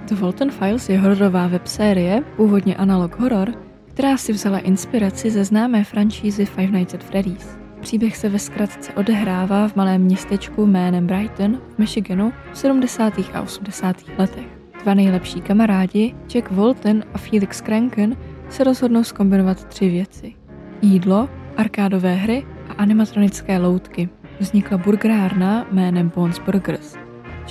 The Walton Files je hororová websérie, původně analog horor, která si vzala inspiraci ze známé franšízy Five Nights at Freddy's. Příběh se ve zkratce odehrává v malém městečku jménem Brighton v Michiganu v 70. a 80. letech. Dva nejlepší kamarádi, Jack Walton a Felix Kranken, se rozhodnou zkombinovat 3 věci. Jídlo, arkádové hry a animatronické loutky. Vznikla burgerárna jménem Bones Burgers.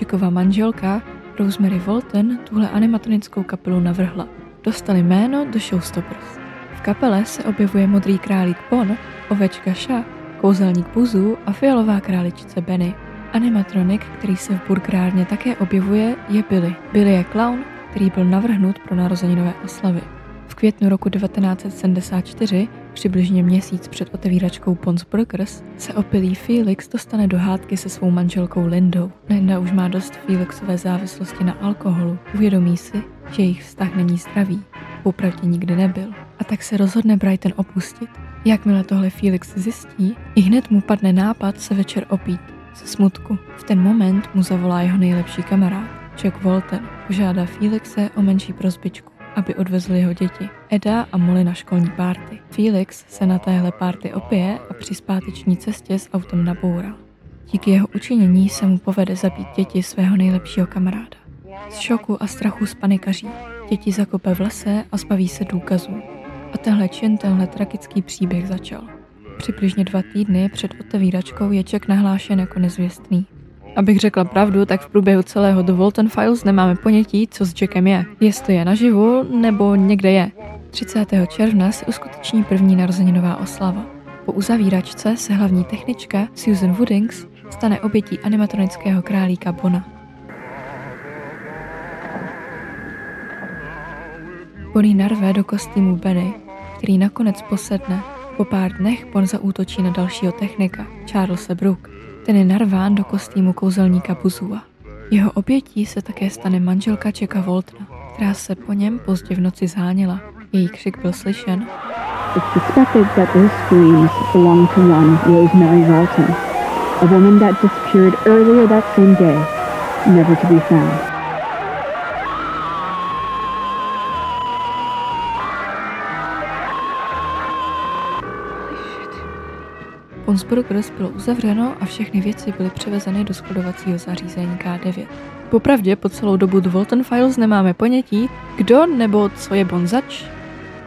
Jackova manželka Rosemary Walton tuhle animatronickou kapelu navrhla. Dostali jméno The Showstoppers. V kapele se objevuje modrý králík Bon, ovečka Sha, kouzelník Buzu a fialová králičce Benny. Animatronik, který se v burgerárně také objevuje, je Billy. Billy je klaun, který byl navrhnut pro narozeninové oslavy. V květnu roku 1974, přibližně měsíc před otevíračkou Bones Burgers, se opilý Felix dostane do hádky se svou manželkou Lindou. Linda už má dost Felixové závislosti na alkoholu. Uvědomí si, že jejich vztah není zdravý. Popravdě nikdy nebyl. A tak se rozhodne Brighton opustit. Jakmile tohle Felix zjistí, ihned mu padne nápad se večer opít. Ze smutku. V ten moment mu zavolá jeho nejlepší kamarád, Jack Walton. Požádá Felixe o menší prosbičku, aby odvezl jeho děti, Eda a Molly na školní párty. Felix se na téhle párty opije a při zpáteční cestě s autem naboural. Díky jeho učinění se mu povede zabít děti svého nejlepšího kamaráda. Z šoku a strachu spanikaří. Děti zakope v lese a zbaví se důkazů. A tenhle tragický příběh začal. Přibližně 2 týdny před otevíračkou je Jack nahlášen jako nezvěstný. Abych řekla pravdu, tak v průběhu celého The Walton Files nemáme ponětí, co s Jackem je. Jestli je naživu, nebo někde je. 30. června se uskuteční první narozeninová oslava. Po uzavíračce se hlavní technička Susan Woodings stane obětí animatronického králíka Bona. Bonnie narve do kostýmu Benny, který nakonec posedne. Po pár dnech Bon zaútočí na dalšího technika, Charlesa Brooke. Ten je narván do kostýmu kouzelníka Buzua. Jeho obětí se také stane manželka Jacka Waltona, která se po něm pozdě v noci zháněla. Její křik byl slyšen. It's suspected that those screams belong to one Rosemary Walton, a woman that disappeared earlier that same day, never to be found. Bones Burgers bylo uzavřeno a všechny věci byly převezeny do skladovacího zařízení K9. Popravdě po celou dobu The Walton Files nemáme ponětí, kdo nebo co je Bon zač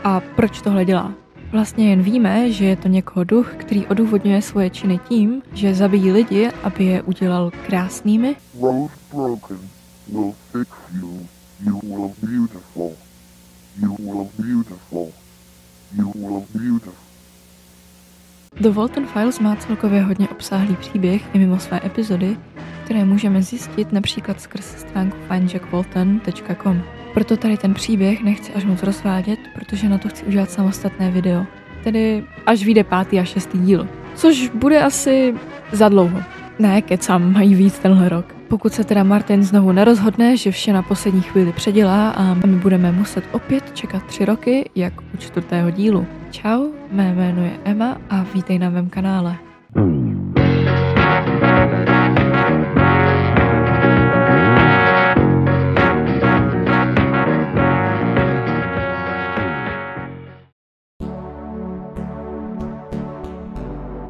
a proč tohle dělá. Vlastně jen víme, že je to někoho duch, který odůvodňuje svoje činy tím, že zabíjí lidi, aby je udělal krásnými. Road broken will fix you. You will beautiful. You will beautiful. You will beautiful. The Walton Files má celkově hodně obsáhlý příběh i mimo své epizody, které můžeme zjistit například skrz stránku findjackwalton.com. Proto tady ten příběh nechci až moc rozvádět, protože na to chci udělat samostatné video. Tedy až vyjde 5. a 6. díl. Což bude asi za dlouho. Ne, kecám, mají víc tenhle rok. Pokud se teda Martin znovu nerozhodne, že vše na poslední chvíli předělá a my budeme muset opět čekat 3 roky, jak u 4. dílu. Čau, mé jméno je Emma a vítej na mém kanále.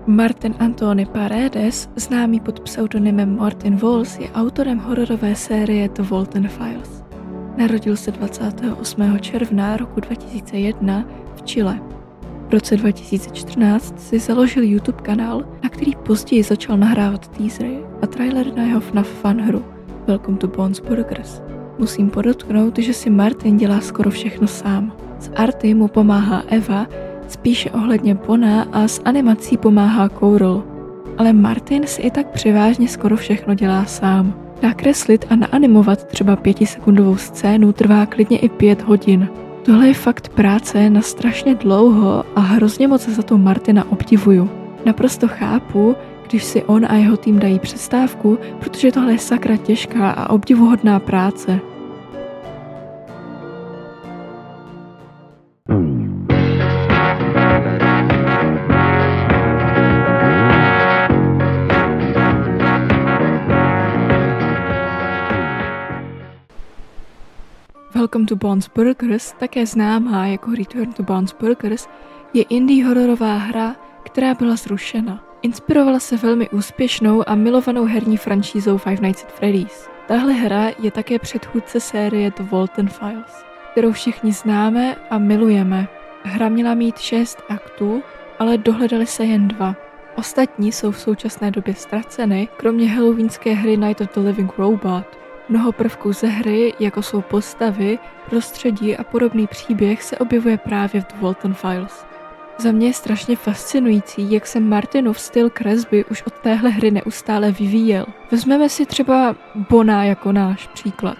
Martin Antony Paredes, známý pod pseudonymem Martin Walls, je autorem hororové série The Walton Files. Narodil se 28. června roku 2001 v Chile. V roce 2014 si založil YouTube kanál, na který později začal nahrávat teasery a trailer na jeho FNAF fanhru Welcome to Bones Burgers. Musím podotknout, že si Martin dělá skoro všechno sám. Z arty mu pomáhá Eva, spíše ohledně Bona a s animací pomáhá Coral. Ale Martin si i tak převážně skoro všechno dělá sám. Nakreslit a naanimovat třeba 5sekundovou scénu trvá klidně i 5 hodin. Tohle je fakt práce na strašně dlouho a hrozně moc za to Martina obdivuju. Naprosto chápu, když si on a jeho tým dají přestávku, protože tohle je sakra těžká a obdivuhodná práce. Welcome to Bob's Burgers, také známá jako Return to Bob's Burgers, je indie hororová hra, která byla zrušena. Inspirovala se velmi úspěšnou a milovanou herní franšízou Five Nights at Freddy's. Tahle hra je také předchůdce série The Walton Files, kterou všichni známe a milujeme. Hra měla mít 6 aktů, ale dohledali se jen 2. Ostatní jsou v současné době ztraceny, kromě halloweenské hry Night of the Living Robot. Mnoho prvků ze hry, jako jsou postavy, prostředí a podobný příběh, se objevuje právě v The Walton Files. Za mě je strašně fascinující, jak se Martinův styl kresby už od téhle hry neustále vyvíjel. Vezmeme si třeba Bona jako náš příklad.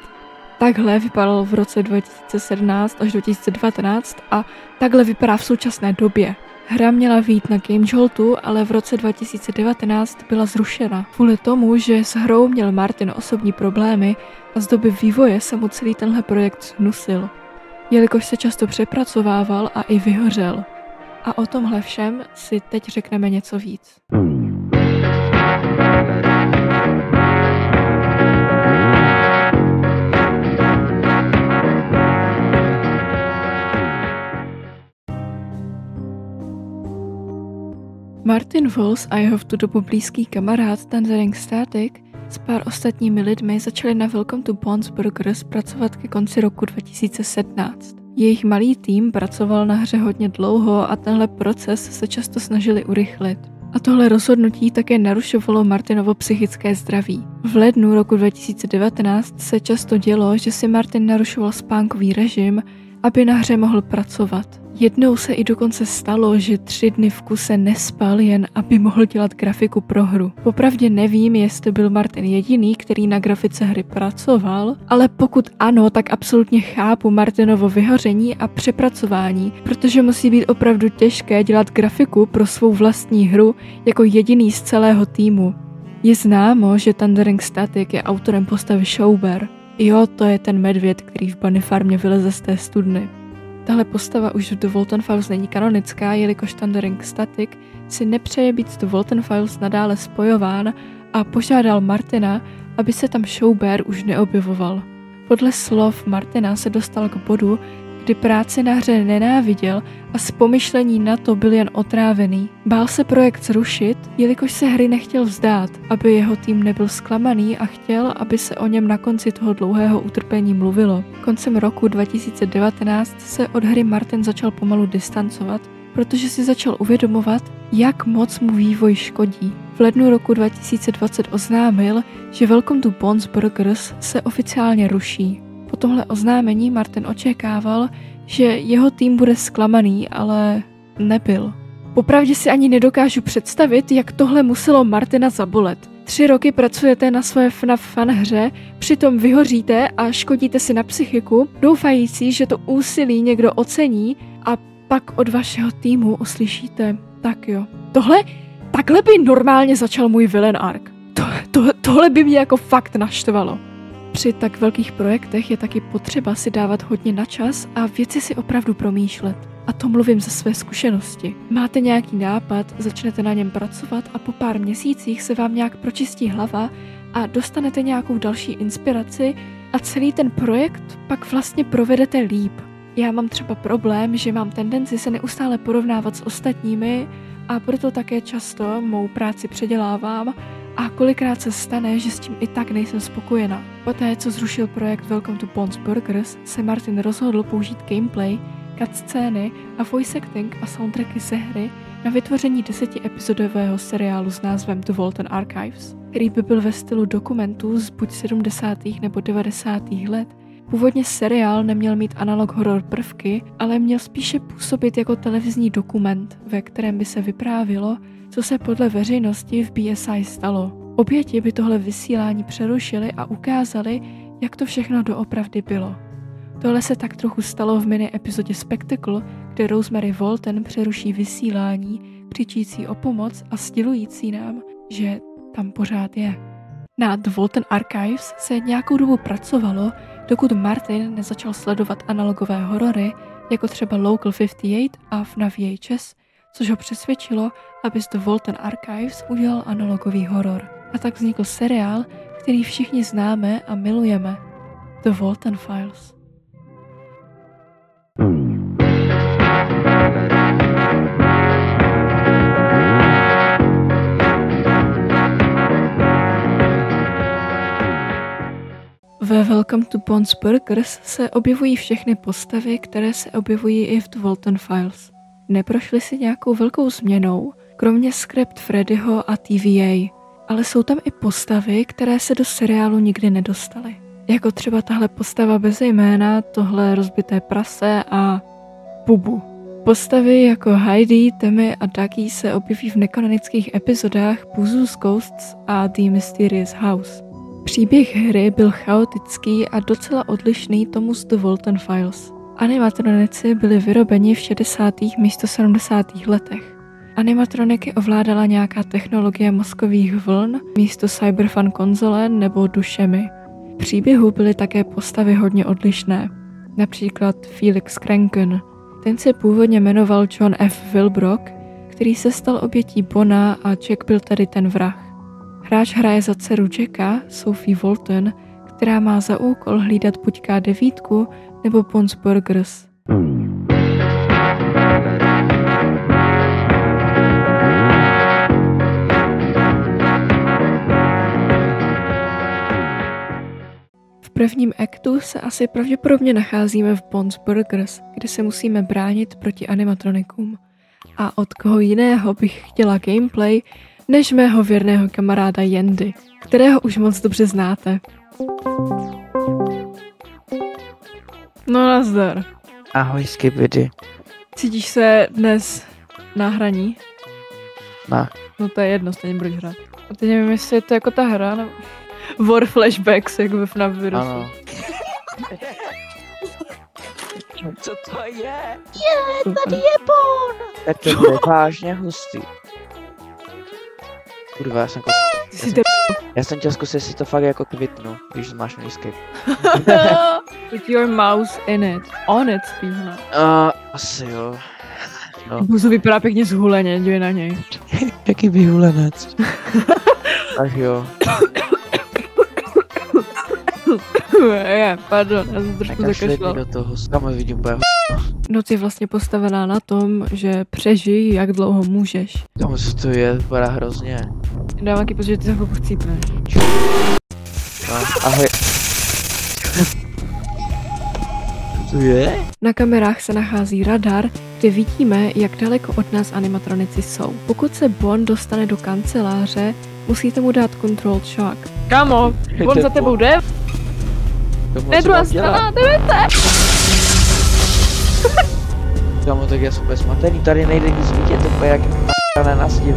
Takhle vypadal v roce 2017 až 2019 a takhle vypadá v současné době. Hra měla vyjít na Game Joltu, ale v roce 2019 byla zrušena. Kvůli tomu, že s hrou měl Martin osobní problémy a z doby vývoje se mu celý tenhle projekt zhnusil. Jelikož se často přepracovával a i vyhořel. A o tomhle všem si teď řekneme něco víc. Martin Walls a jeho v tu dobu blízký kamarád Thundering Static s pár ostatními lidmi začali na Welcome to Bob's Burgers pracovat ke konci roku 2017. Jejich malý tým pracoval na hře hodně dlouho a tenhle proces se často snažili urychlit. A tohle rozhodnutí také narušovalo Martinovo psychické zdraví. V lednu roku 2019 se často dělo, že si Martin narušoval spánkový režim, aby na hře mohl pracovat. Jednou se i dokonce stalo, že 3 dny v kuse nespal, jen aby mohl dělat grafiku pro hru. Popravdě nevím, jestli byl Martin jediný, který na grafice hry pracoval, ale pokud ano, tak absolutně chápu Martinovo vyhoření a přepracování, protože musí být opravdu těžké dělat grafiku pro svou vlastní hru jako jediný z celého týmu. Je známo, že Thundering Static je autorem postavy Showbear. Jo, to je ten medvěd, který v Bunny Farmě vyleze z té studny. Tahle postava už v The Walton Files není kanonická, jelikož Thundering Static si nepřeje být s The Walton Files nadále spojován a požádal Martina, aby se tam Showbear už neobjevoval. Podle slov Martina se dostal k bodu, kdy práci na hře nenáviděl a z pomyšlení na to byl jen otrávený. Bál se projekt zrušit, jelikož se hry nechtěl vzdát, aby jeho tým nebyl zklamaný a chtěl, aby se o něm na konci toho dlouhého utrpení mluvilo. Koncem roku 2019 se od hry Martin začal pomalu distancovat, protože si začal uvědomovat, jak moc mu vývoj škodí. V lednu roku 2020 oznámil, že Welcome to Bob's Burgers se oficiálně ruší. Po tomhle oznámení Martin očekával, že jeho tým bude zklamaný, ale nebyl. Popravdě si ani nedokážu představit, jak tohle muselo Martina zabolet. 3 roky pracujete na své FNAF fan hře, přitom vyhoříte a škodíte si na psychiku, doufající, že to úsilí někdo ocení a pak od vašeho týmu uslyšíte, tak jo. Takhle by normálně začal můj villain arc. Tohle by mě jako fakt naštvalo. Při tak velkých projektech je taky potřeba si dávat hodně na čas a věci si opravdu promýšlet. A to mluvím ze své zkušenosti. Máte nějaký nápad, začnete na něm pracovat a po pár měsících se vám nějak pročistí hlava a dostanete nějakou další inspiraci a celý ten projekt pak vlastně provedete líp. Já mám třeba problém, že mám tendenci se neustále porovnávat s ostatními a proto také často mou práci předělávám a kolikrát se stane, že s tím i tak nejsem spokojená. Poté, co zrušil projekt Welcome to Bob's Burgers, se Martin rozhodl použít gameplay, cutscény a voice acting a soundtracky ze hry na vytvoření 10-epizodového seriálu s názvem The Walton Archives, který by byl ve stylu dokumentů z buď 70. nebo 90. let. Původně seriál neměl mít analog horror prvky, ale měl spíše působit jako televizní dokument, ve kterém by se vyprávělo, co se podle veřejnosti v BSI stalo. Oběti by tohle vysílání přerušili a ukázali, jak to všechno doopravdy bylo. Tohle se tak trochu stalo v mini epizodě Spectacle, kde Rosemary Walton přeruší vysílání, křičící o pomoc a sdělující nám, že tam pořád je. Na The Walton Archives se nějakou dobu pracovalo, dokud Martin nezačal sledovat analogové horory, jako třeba Local 58 a FNAF VHS, což ho přesvědčilo, aby z The Walton Archives udělal analogový horor. A tak vznikl seriál, který všichni známe a milujeme. The Walton Files. Ve Welcome to Bond's Burgers se objevují všechny postavy, které se objevují i v The Walton Files. Neprošly si nějakou velkou změnou, kromě Scrapped Freddyho a TVA, ale jsou tam i postavy, které se do seriálu nikdy nedostaly. Jako třeba tahle postava bez jména, tohle rozbité prase a Bubu. Postavy jako Heidi, Tammy a Dougie se objeví v nekanonických epizodách Buzu's Ghosts a The Mysterious House. Příběh hry byl chaotický a docela odlišný tomu z The Walton Files. Animatronici byli vyrobeni v 60. místo 70. letech. Animatroniky ovládala nějaká technologie mozkových vln místo Cyberfun konzole nebo dušemi. V příběhu byly také postavy hodně odlišné. Například Felix Kranken. Ten se původně jmenoval John F. Wilbrock, který se stal obětí Bona a Jack byl tady ten vrah. Hráč hraje za dceru Jacka, Sophie Walton, která má za úkol hlídat buď K9 nebo Bond's Burgers. V prvním aktu se asi pravděpodobně nacházíme v Bond's Burgers, kde se musíme bránit proti animatronikům. A od koho jiného bych chtěla gameplay, než mého věrného kamaráda Yandy, kterého už moc dobře znáte. No nazdar. Ahoj, Skibidi. Cítíš se dnes na hraní? Ne. No to je jedno, stejně budeš hrát. A teď nevím, jestli je to jako ta hra, nebo... War Flashbacks, jako ve FNAF virusu. Ano. Co to je? Tady je Bon! Tak to bude vážně hustý. Kurva, já jsem chtěl zkusit, jestli to fakt jako kvitnu, když máš escape. Put your mouse in it. On it spíš, no. Asi jo. No. Buzu vypadá pěkně zhuleně, dívej na něj. Jaký vyhulenec. Ach jo. Pardon, já jsem trošku zakašlal. do toho, kam vidím úplně. Noc je vlastně postavená na tom, že přežij, jak dlouho můžeš. Kam se to je, vypadá hrozně. Dávám ti pocit, že ty se chvilku chcípneš. No, ahoj. Co to je? Na kamerách se nachází radar, kde vidíme, jak daleko od nás animatronici jsou. Pokud se Bond dostane do kanceláře, musíte mu dát control shock. Kamo, Bond za tebou jde? Ne, druhá strana, jdete! Kamo, tak já jsem úplně smatený, tady nejde nic vidět, to je jak na nastiv.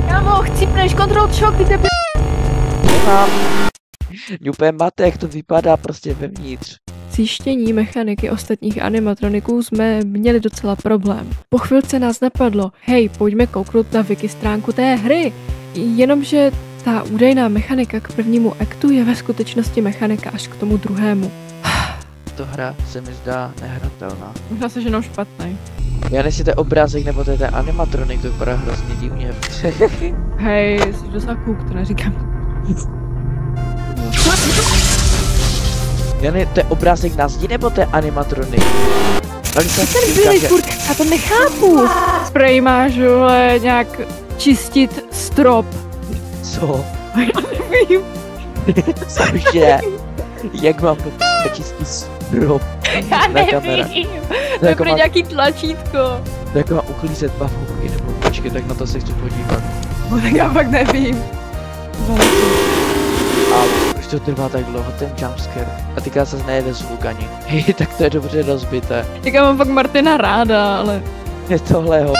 Kamo, chcípneš, control shock, ty tebe... Nemám. Mě úplně mate, jak to vypadá prostě vevnitř. Zjištění mechaniky ostatních animatroniků jsme měli docela problém. Po chvilce nás napadlo, hej, pojďme kouknout na wiki stránku té hry. Jenomže ta údajná mechanika k prvnímu aktu je ve skutečnosti mechanika až k tomu druhému. To hra se mi zdá nehratelná. Možná se ženou špatný. Já jestli to je obrázek nebo to je ten animatronik, to vypadá hrozně divně. Hej, jsi docela kůk, to neříkám. Jany, to je obrázek na zdi nebo to je animatronik? Ten bílej furt, já to nechápu. Spray máš, vole, nějak čistit strop. Co? Já nevím. Cože? Jak mám to čistit strop? Já na kamera? nevím. To je pro nějaký tlačítko. To jako mám uklízet bavouky, nebo počkej, tak na to se chci podívat. No tak já fakt nevím. A už to trvá tak dlouho, ten jumpscare. A teďka se nejede zvuk ani. Hej, tak to je dobře rozbité. Tak já mám fakt Martina ráda, ale... Je tohle ho.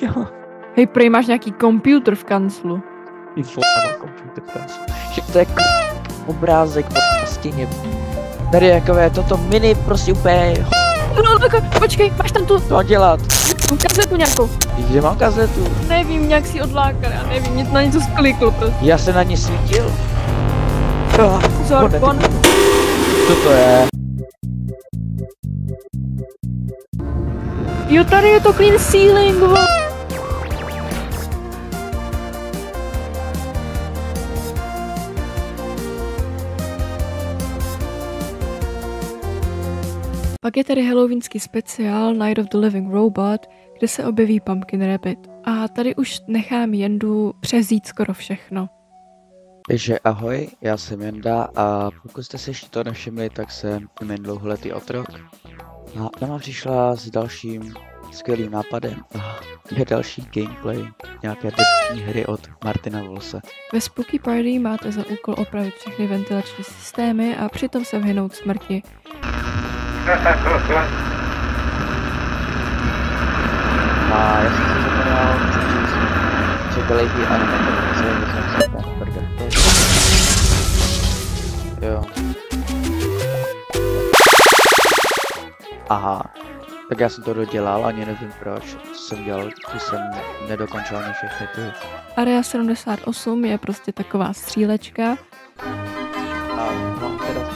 Jo. Hej, prej máš nějaký počítač v kanclu. Ty vole, počítač v kanclu. Že to je obrázek na stěně. Tady je takové toto mini, prostě úplně No, tak počkej, máš tam tu to dělat. kazetu nějakou. Kde mám kazetu? Nevím, nějak si odlákal, já nevím, nic na něco sklikl prostě. Já se na ní svítil. Pozor, Bon. Co to je? Jo, tady je to clean ceiling, vole. Pak je tady halloweenský speciál Night of the Living Robot, kde se objeví Pumpkin Rabbit. A tady už nechám Jendu přezít skoro všechno. Takže ahoj, já jsem Jenda a pokud jste si ještě to nevšimli, tak jsem jen dlouholetý otrok. A Emma přišla s dalším skvělým nápadem a je další gameplay nějaké debutní hry od Martina Wolse. Ve Spooky Party máte za úkol opravit všechny ventilační systémy a přitom se vyhnout smrti. A já jsem si zapomněl, co byly ty animatronice, že jsem si ten burger. Jo. Aha. Tak já jsem to dodělal, ani nevím proč, co jsem dělal, když jsem nedokončil ani všechny ty. Area 78 je prostě taková střílečka. A mám teda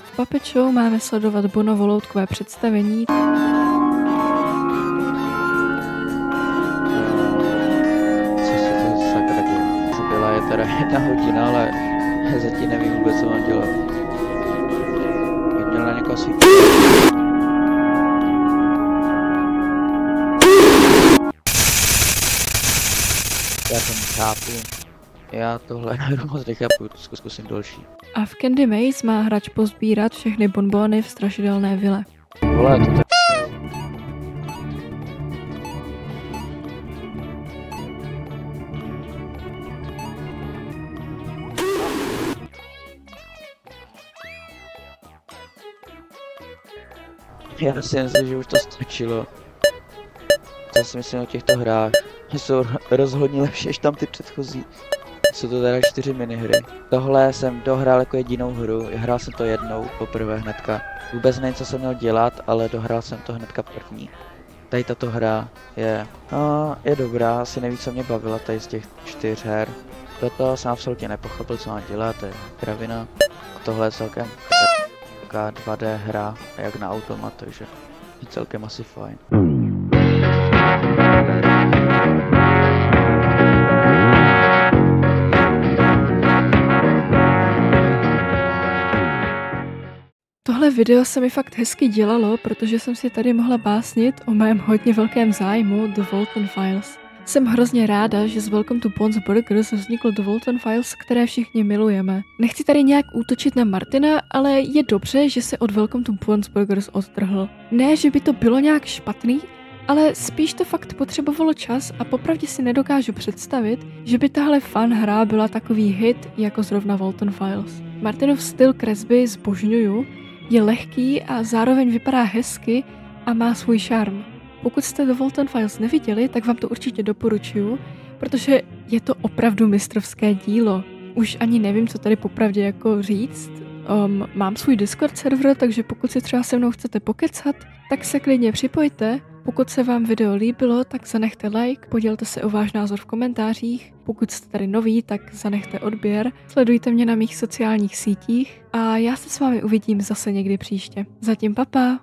V Puppet Show máme sledovat Bonovo loutkové představení. Co se to sakra děje? Byla je teda 1 hodina, ale zatím nevím vůbec, co mám dělat. Bych měl na někoho svítit. Já to nechápu. Já tohle hru moc nechápu, zkusím další. A v Candy Maze má hráč pozbírat všechny bonbony v strašidelné vile. Vole, to tak... Já si myslím, že už to stačilo. Co si myslím o těchto hrách? Jsou rozhodně lepší než tam ty předchozí. Jsou to teda 4 minihry. Tohle jsem dohrál jako jedinou hru, hrál jsem to jednou, poprvé hnedka. Vůbec nevím, co jsem měl dělat, ale dohrál jsem to hnedka první. Tady tato hra je dobrá, asi nejvíc co mě bavila tady z těch 4 her. Toto jsem absolutně nepochopil, co mám dělat, to je kravina. A tohle je celkem taková 2D hra, jak na automat, takže je celkem asi fajn. Tohle video se mi fakt hezky dělalo, protože jsem si tady mohla básnit o mém hodně velkém zájmu The Walton Files. Jsem hrozně ráda, že z Welcome to Bob's Burgers vznikl The Walton Files, které všichni milujeme. Nechci tady nějak útočit na Martina, ale je dobře, že se od Welcome to Bob's Burgers odtrhl. Ne, že by to bylo nějak špatný, ale spíš to fakt potřebovalo čas a popravdě si nedokážu představit, že by tahle fun hra byla takový hit jako zrovna Walton Files. Martinův styl kresby zbožňuju, je lehký a zároveň vypadá hezky a má svůj šarm. Pokud jste The Walton Files neviděli, tak vám to určitě doporučuju, protože je to opravdu mistrovské dílo. Už ani nevím, co tady popravdě jako říct. Mám svůj Discord server, takže pokud si třeba se mnou chcete pokecat, tak se klidně připojte. Pokud se vám video líbilo, tak zanechte like, podělte se o váš názor v komentářích. Pokud jste tady noví, tak zanechte odběr, sledujte mě na mých sociálních sítích a já se s vámi uvidím zase někdy příště. Zatím papa!